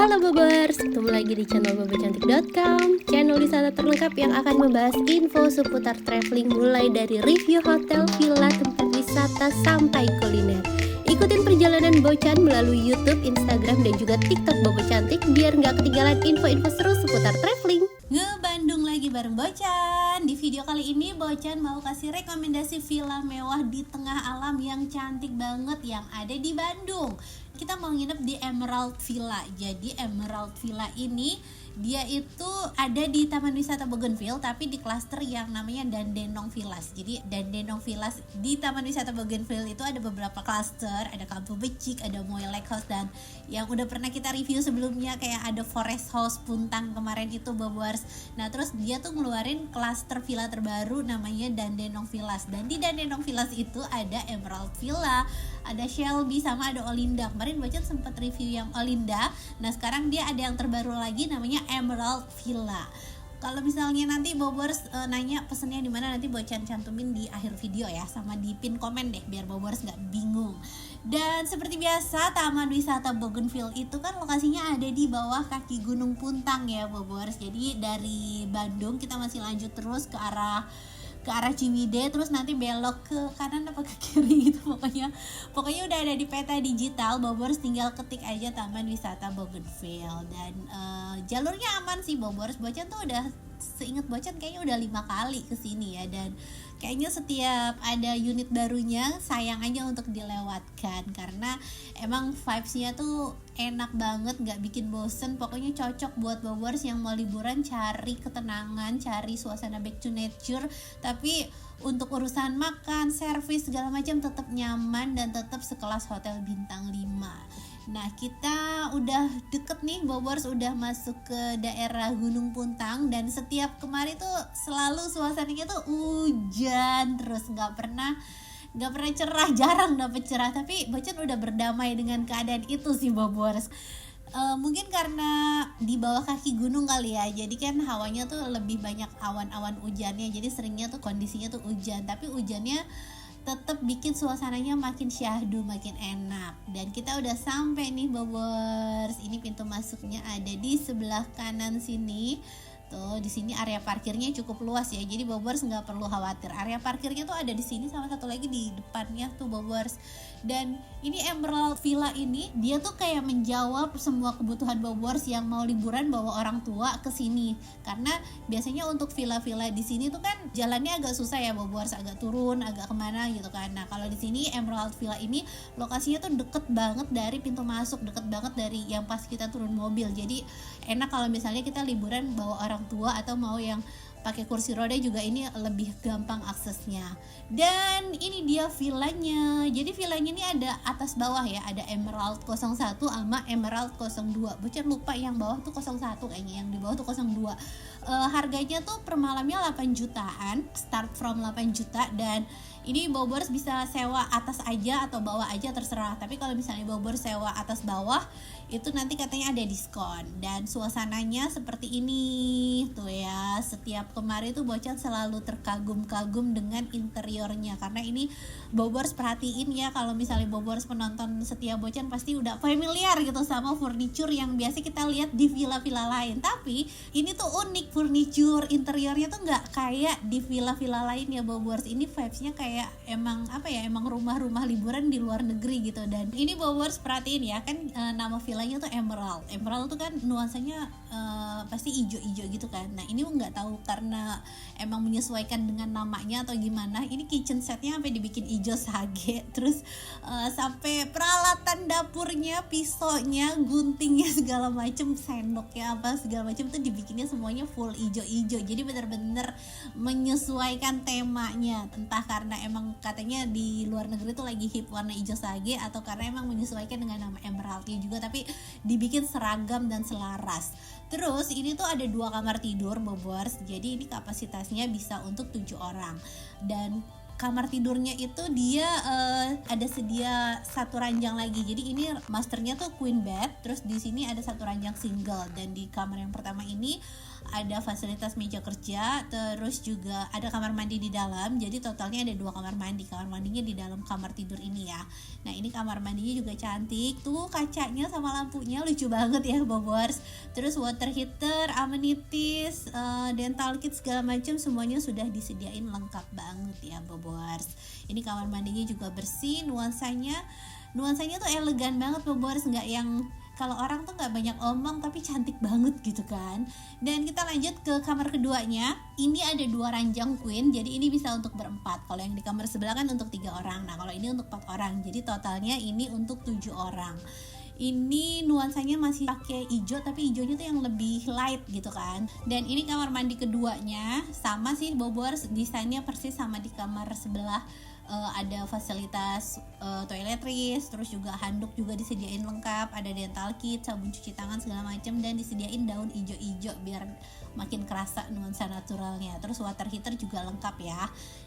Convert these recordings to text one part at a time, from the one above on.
Halo Bobers, ketemu lagi di channel bobocantik.com, channel wisata terlengkap yang akan membahas info seputar traveling mulai dari review hotel, villa, tempat wisata sampai kuliner. Ikutin perjalanan Bocan melalui YouTube, Instagram, dan juga TikTok Bobo Cantik biar nggak ketinggalan info-info seru seputar traveling. Ngebandung lagi bareng Bocan. Di video kali ini Bocan mau kasih rekomendasi villa mewah di tengah alam yang cantik banget yang ada di Bandung. Kita mau nginep di Emerald Villa. Jadi Emerald Villa ini dia itu ada di Taman Wisata Bougainville, tapi di klaster yang namanya Dandenong Villas. Jadi Dandenong Villas di Taman Wisata Bougainville itu ada beberapa klaster, ada Kampung Becik, ada Moy Lake House, dan yang udah pernah kita review sebelumnya kayak ada Forest House Puntang kemarin itu Bobors. Nah terus dia tuh ngeluarin klaster villa terbaru namanya Dandenong Villas, dan di Dandenong Villas itu ada Emerald Villa, ada Shelby, sama ada Olinda. Kemarin Bocan sempat review yang Olinda. Nah sekarang dia ada yang terbaru lagi namanya Emerald Villa. Kalau misalnya nanti Bobors nanya pesennya di mana, nanti Bocan cantumin di akhir video ya, sama di pin komen deh biar Bobors nggak bingung. Dan seperti biasa Taman Wisata Bougainville itu kan lokasinya ada di bawah kaki Gunung Puntang ya Bobors. Jadi dari Bandung kita masih lanjut terus ke arah Ciwidey, terus nanti belok ke kanan apa ke kiri gitu, pokoknya udah ada di peta digital. Bobors tinggal ketik aja Taman Wisata Bougainville, dan jalurnya aman sih Bobors. Bocan tuh udah, seinget Bocan kayaknya udah 5 kali kesini ya, dan kayaknya setiap ada unit barunya sayang aja untuk dilewatkan karena emang vibes-nya tuh enak banget, gak bikin bosen. Pokoknya cocok buat Bobors yang mau liburan, cari ketenangan, cari suasana back to nature, tapi untuk urusan makan, servis, segala macam tetap nyaman dan tetap sekelas hotel bintang 5. Nah kita udah deket nih Bobors, udah masuk ke daerah Gunung Puntang, dan setiap kemarin tuh selalu suasananya tuh hujan terus, nggak pernah cerah, jarang dapet cerah. Tapi Bocan udah berdamai dengan keadaan itu sih Bobors. Mungkin karena di bawah kaki gunung kali ya, jadi kan hawanya tuh lebih banyak awan-awan hujannya, jadi seringnya tuh kondisinya tuh hujan, tapi hujannya tetap bikin suasananya makin syahdu, makin enak. Dan kita udah sampai nih Bobors. Ini pintu masuknya ada di sebelah kanan sini. Tuh di sini area parkirnya cukup luas ya. Jadi Bobors nggak perlu khawatir. Area parkirnya tuh ada di sini sama satu lagi di depannya tuh Bobors. Dan ini Emerald Villa ini dia tuh kayak menjawab semua kebutuhan Bobors yang mau liburan bawa orang tua ke sini. Karena biasanya untuk villa-villa di sini tuh kan jalannya agak susah ya Bobors, agak turun, agak kemana gitu kan. Nah kalau di sini Emerald Villa ini lokasinya tuh deket banget dari pintu masuk, deket banget dari yang pas kita turun mobil. Jadi enak kalau misalnya kita liburan bawa orang tua atau mau yang pakai kursi roda juga, ini lebih gampang aksesnya. Dan ini dia villanya. Jadi villanya ini ada atas bawah ya, ada Emerald 01 sama Emerald 02. Bocan lupa yang bawah tuh 01 kayaknya, yang di bawah tuh 02. Harganya tuh per malamnya 8 jutaan, start from 8 juta, dan ini Bobors bisa sewa atas aja atau bawah aja terserah. Tapi kalau misalnya Bobors sewa atas bawah itu nanti katanya ada diskon. Dan suasananya seperti ini tuh ya. Setiap kemarin tuh Bocan selalu terkagum-kagum dengan interiornya, karena ini Bobors perhatiin ya, kalau misalnya Bobors penonton setia Bocan pasti udah familiar gitu sama furniture yang biasa kita lihat di villa-villa lain. Tapi ini tuh unik, furniture interiornya tuh nggak kayak di villa-villa lain ya Bobors. Ini vibesnya kayak emang apa ya, emang rumah-rumah liburan di luar negeri gitu. Dan ini Bobors perhatiin ya kan, nama villanya tuh Emerald tuh kan nuansanya pasti ijo-ijo gitu kan. Nah ini nggak tahu karena emang menyesuaikan dengan namanya atau gimana, ini kitchen setnya sampai dibikin ijo sage, terus sampai peralatan dapurnya, pisaunya, guntingnya, segala macem, sendoknya apa segala macem tuh dibikinnya semuanya full ijo-ijo. Jadi bener-bener menyesuaikan temanya, entah karena emang katanya di luar negeri tuh lagi hip warna ijo sage, atau karena emang menyesuaikan dengan nama Emeraldnya juga, tapi dibikin seragam dan selaras. Terus ini tuh ada 2 kamar tidur Bobors, jadi ini kapasitasnya bisa untuk 7 orang. Dan kamar tidurnya itu dia ada sedia satu ranjang lagi. Jadi ini masternya tuh queen bed, terus di sini ada satu ranjang single, dan di kamar yang pertama ini ada fasilitas meja kerja, terus juga ada kamar mandi di dalam. Jadi totalnya ada 2 kamar mandi. Kamar mandinya di dalam kamar tidur ini ya. Nah, ini kamar mandinya juga cantik. Tuh kacanya sama lampunya lucu banget ya, Bobors. Terus water heater, amenities, dental kit segala macam semuanya sudah disediain lengkap banget ya, Bobors. Ini kamar mandinya juga bersih, nuansanya tuh elegan banget, Bobors, nggak yang kalau orang tuh nggak banyak omong tapi cantik banget gitu kan. Dan kita lanjut ke kamar keduanya. Ini ada 2 ranjang queen, jadi ini bisa untuk berempat. Kalau yang di kamar sebelah kan untuk 3 orang. Nah, kalau ini untuk 4 orang, jadi totalnya ini untuk 7 orang. Ini nuansanya masih pakai hijau, tapi hijaunya tuh yang lebih light gitu kan. Dan ini kamar mandi keduanya sama sih, Bobors, desainnya persis sama di kamar sebelah. Ada fasilitas toiletries, terus juga handuk juga disediain lengkap, ada dental kit, sabun cuci tangan segala macam, dan disediain daun ijo-ijo biar makin kerasa nuansa naturalnya. Terus water heater juga lengkap ya.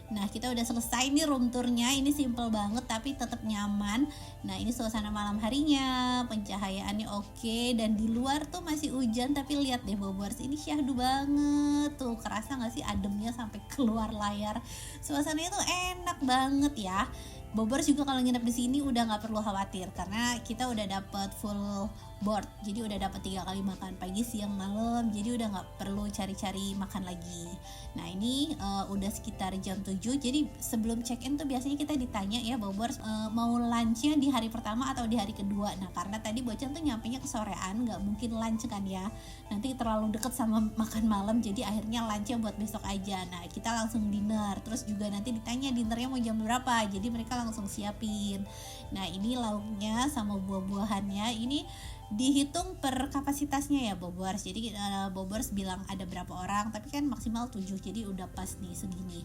Nah, kita udah selesai nih room tournya. Ini simple banget tapi tetap nyaman. Nah, ini suasana malam harinya, pencahayaannya oke, dan di luar tuh masih hujan, tapi lihat deh, Bobors, ini syahdu banget tuh, kerasa nggak sih ademnya sampai keluar layar. Suasananya tuh enak banget ya. Bobors juga kalau nginep di sini udah nggak perlu khawatir karena kita udah dapet full board, jadi udah dapet 3 kali makan, pagi, siang, malam, jadi udah nggak perlu cari-cari makan lagi. Nah, ini udah sekitar jam 7, jadi sebelum check in tuh biasanya kita ditanya ya, Bobors, mau lunchnya di hari pertama atau di hari kedua. Nah, karena tadi Bocan tuh nyampenya kesorean, nggak mungkin lunch kan ya, nanti terlalu deket sama makan malam, jadi akhirnya lunchnya buat besok aja. Nah, kita langsung dinner, terus juga nanti ditanya dinernya mau jam berapa, jadi mereka langsung siapin. Nah, ini lauknya sama buah-buahannya ini dihitung per kapasitasnya ya, Bobors. Jadi Bobors bilang ada berapa orang, tapi kan maksimal 7, jadi udah pas nih segini.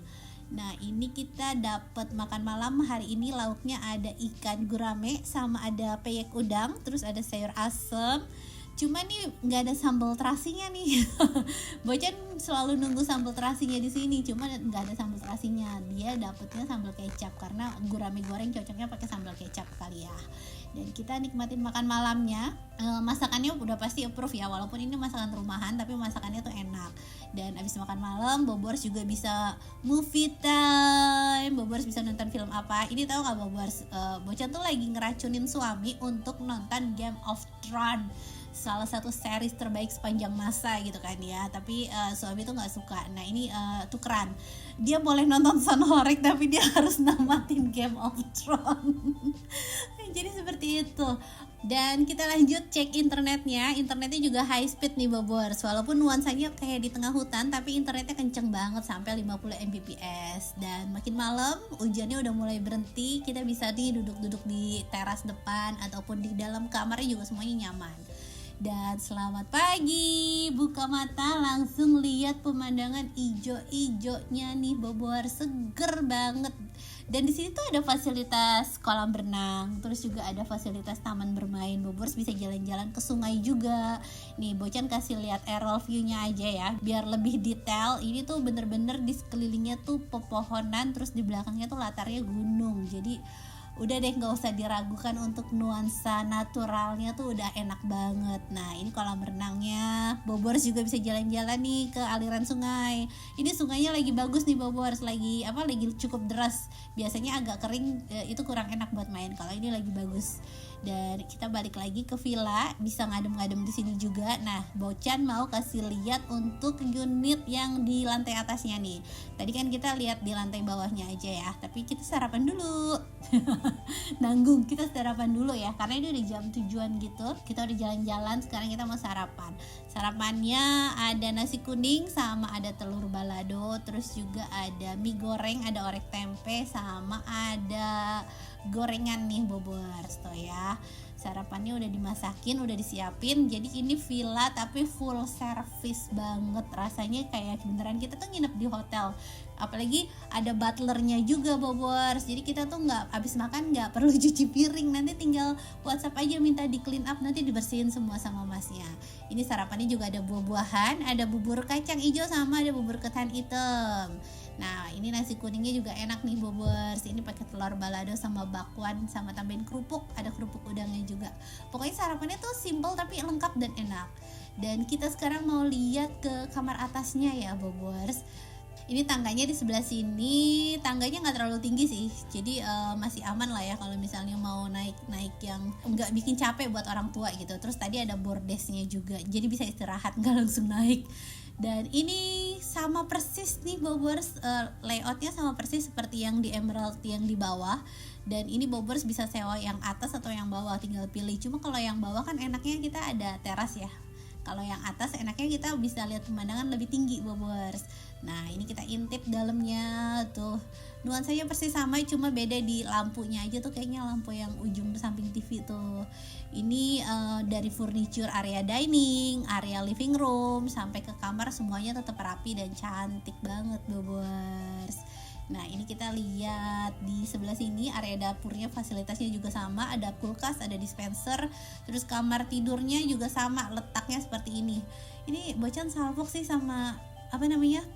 Nah, ini kita dapat makan malam hari ini, lauknya ada ikan gurame sama ada peyek udang, terus ada sayur asem. Cuma nih nggak ada sambal terasinya nih. Bocan selalu nunggu sambal terasinya di sini, cuma nggak ada sambal terasinya. Dia dapetnya sambal kecap karena gurame goreng cocoknya pakai sambal kecap kali ya. Dan kita nikmatin makan malamnya. Masakannya udah pasti approve ya, walaupun ini masakan rumahan tapi masakannya tuh enak. Dan abis makan malam, Bobors juga bisa movie time. Bobors bisa nonton film apa? Ini tahu nggak, Bobors? Bocan tuh lagi ngeracunin suami untuk nonton Game of Thrones, salah satu series terbaik sepanjang masa gitu kan ya, tapi suami tuh nggak suka. Nah, ini tukeran, dia boleh nonton Sonhorek tapi dia harus namatin Game of Thrones. Jadi seperti itu. Dan kita lanjut cek internetnya juga high speed nih, Bobors, walaupun nuansanya kayak di tengah hutan, tapi internetnya kenceng banget sampai 50 Mbps. Dan makin malam hujannya udah mulai berhenti, kita bisa nih duduk-duduk di teras depan ataupun di dalam kamarnya juga semuanya nyaman. Dan selamat pagi, buka mata langsung lihat pemandangan ijo-ijonya nih, Bobors, seger banget. Dan di sini tuh ada fasilitas kolam berenang, terus juga ada fasilitas taman bermain. Bobors bisa jalan-jalan ke sungai juga. Nih, Bocan kasih lihat aerial view-nya aja ya, biar lebih detail. Ini tuh bener-bener di sekelilingnya tuh pepohonan, terus di belakangnya tuh latarnya gunung. Jadi udah deh, nggak usah diragukan untuk nuansa naturalnya tuh udah enak banget. Nah, ini kolam renangnya. Bobors juga bisa jalan-jalan nih ke aliran sungai. Ini sungainya lagi bagus nih, Bobors, lagi cukup deras. Biasanya agak kering, itu kurang enak buat main. Kalau ini lagi bagus. Dan kita balik lagi ke villa, bisa ngadem-ngadem di sini juga. Nah, Bocan mau kasih lihat untuk unit yang di lantai atasnya nih. Tadi kan kita lihat di lantai bawahnya aja ya, tapi kita sarapan dulu. Nanggung, kita sarapan dulu ya, karena ini udah jam 7-an gitu. Kita udah jalan-jalan, sekarang kita mau sarapan. Sarapannya ada nasi kuning sama ada telur balado, terus juga ada mie goreng, ada orek tempe, sama ada gorengan nih, Bobors tuh ya. Sarapannya udah dimasakin, udah disiapin. Jadi ini villa tapi full service banget. Rasanya kayak beneran kita tuh nginep di hotel. Apalagi ada butlernya juga, Bobors. Jadi kita tuh nggak habis makan nggak perlu cuci piring, nanti tinggal WhatsApp aja minta di clean up, nanti dibersihin semua sama masnya. Ini sarapannya juga ada buah-buahan, ada bubur kacang hijau sama ada bubur ketan hitam. Nah ini nasi kuningnya juga enak nih, Bobors. Ini pakai telur balado sama bakwan sama tambahin kerupuk, ada kerupuk udangnya juga. Pokoknya sarapannya tuh simple tapi lengkap dan enak. Dan kita sekarang mau lihat ke kamar atasnya ya, Bobors. Ini tangganya di sebelah sini, tangganya nggak terlalu tinggi sih, jadi masih aman lah ya kalau misalnya mau naik yang nggak bikin capek buat orang tua gitu. Terus tadi ada bordesnya juga, jadi bisa istirahat nggak langsung naik. Dan ini sama persis nih, Bobors, layoutnya sama persis seperti yang di Emerald yang di bawah. Dan ini, Bobors, bisa sewa yang atas atau yang bawah, tinggal pilih. Cuma kalau yang bawah kan enaknya kita ada teras ya. Kalau yang atas enaknya kita bisa lihat pemandangan lebih tinggi, Bobors. Nah ini kita intip dalamnya tuh, nuansanya persis sama, cuma beda di lampunya aja tuh, kayaknya lampu yang ujung samping TV tuh. Ini dari furniture, area dining, area living room, sampai ke kamar semuanya tetap rapi dan cantik banget, Bobors. Nah ini kita lihat di sebelah sini area dapurnya, fasilitasnya juga sama, ada kulkas, ada dispenser. Terus kamar tidurnya juga sama, letaknya seperti ini. Ini Bocan salvok sih sama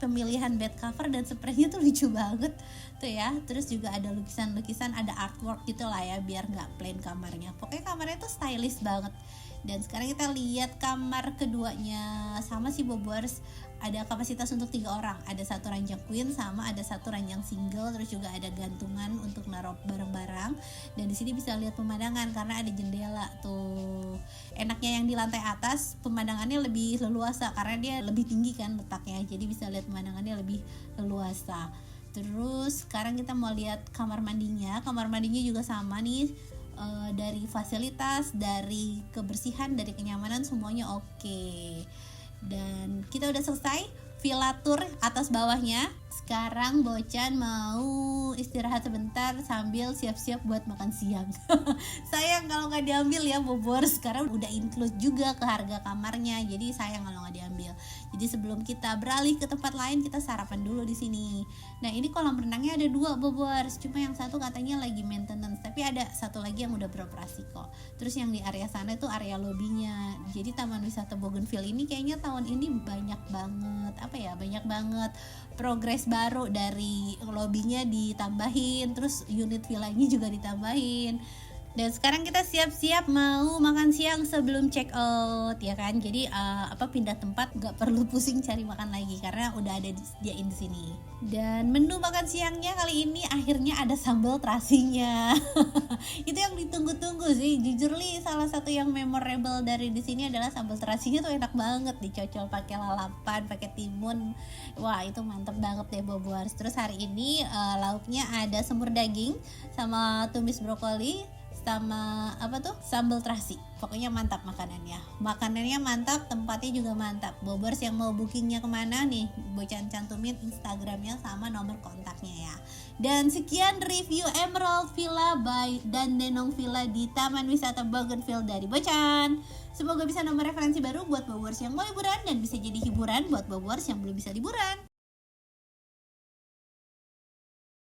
pemilihan bed cover dan spraynya tuh lucu banget tuh ya. Terus juga ada lukisan-lukisan, ada artwork gitu lah ya, biar nggak plain kamarnya. Pokoknya kamarnya tuh stylish banget. Dan sekarang kita lihat kamar keduanya, sama sih, Bobors. Ada kapasitas untuk 3 orang, ada satu ranjang queen sama ada satu ranjang single. Terus juga ada gantungan untuk naruh barang-barang. Dan di sini bisa lihat pemandangan karena ada jendela tuh. Enaknya yang di lantai atas pemandangannya lebih leluasa karena dia lebih tinggi kan letaknya, jadi bisa lihat pemandangannya lebih leluasa. Terus sekarang kita mau lihat kamar mandinya. Kamar mandinya juga sama nih, dari fasilitas, dari kebersihan, dari kenyamanan semuanya oke. Dan kita udah selesai villa tour atas bawahnya. Sekarang Bocan mau istirahat sebentar sambil siap-siap buat makan siang. Sayang kalau nggak diambil ya, Bobors, sekarang udah include juga ke harga kamarnya, jadi sayang kalau nggak diambil. Jadi sebelum kita beralih ke tempat lain, kita sarapan dulu di sini. Nah ini kolam renangnya ada 2, Bobors, cuma yang satu katanya lagi maintenance, tapi ada satu lagi yang udah beroperasi kok. Terus yang di area sana itu area lobbynya. Jadi Taman Wisata Bougainville ini kayaknya tahun ini banyak banget progres baru, dari lobbynya ditambahin, terus unit villanya juga ditambahin. Dan sekarang kita siap-siap mau makan siang sebelum check out ya kan. Jadi pindah tempat nggak perlu pusing cari makan lagi karena udah ada disediain di sini. Dan menu makan siangnya kali ini akhirnya ada sambal terasinya. Itu yang ditunggu-tunggu sih. Jujur li, salah satu yang memorable dari di sini adalah sambal terasinya tuh enak banget, dicocol pakai lalapan, pakai timun. Wah, itu mantep banget deh, Bobors. Terus hari ini lauknya ada semur daging sama tumis brokoli sama sambal terasi. Pokoknya mantap makanannya mantap, tempatnya juga mantap. Bobors yang mau bookingnya kemana nih, Bocan cantumin Instagramnya sama nomor kontaknya ya. Dan sekian review Emerald Villa by Dandenong Villa di Taman Wisata Bougainville dari Bocan. Semoga bisa nambah referensi baru buat Bobors yang mau liburan dan bisa jadi hiburan buat Bobors yang belum bisa liburan.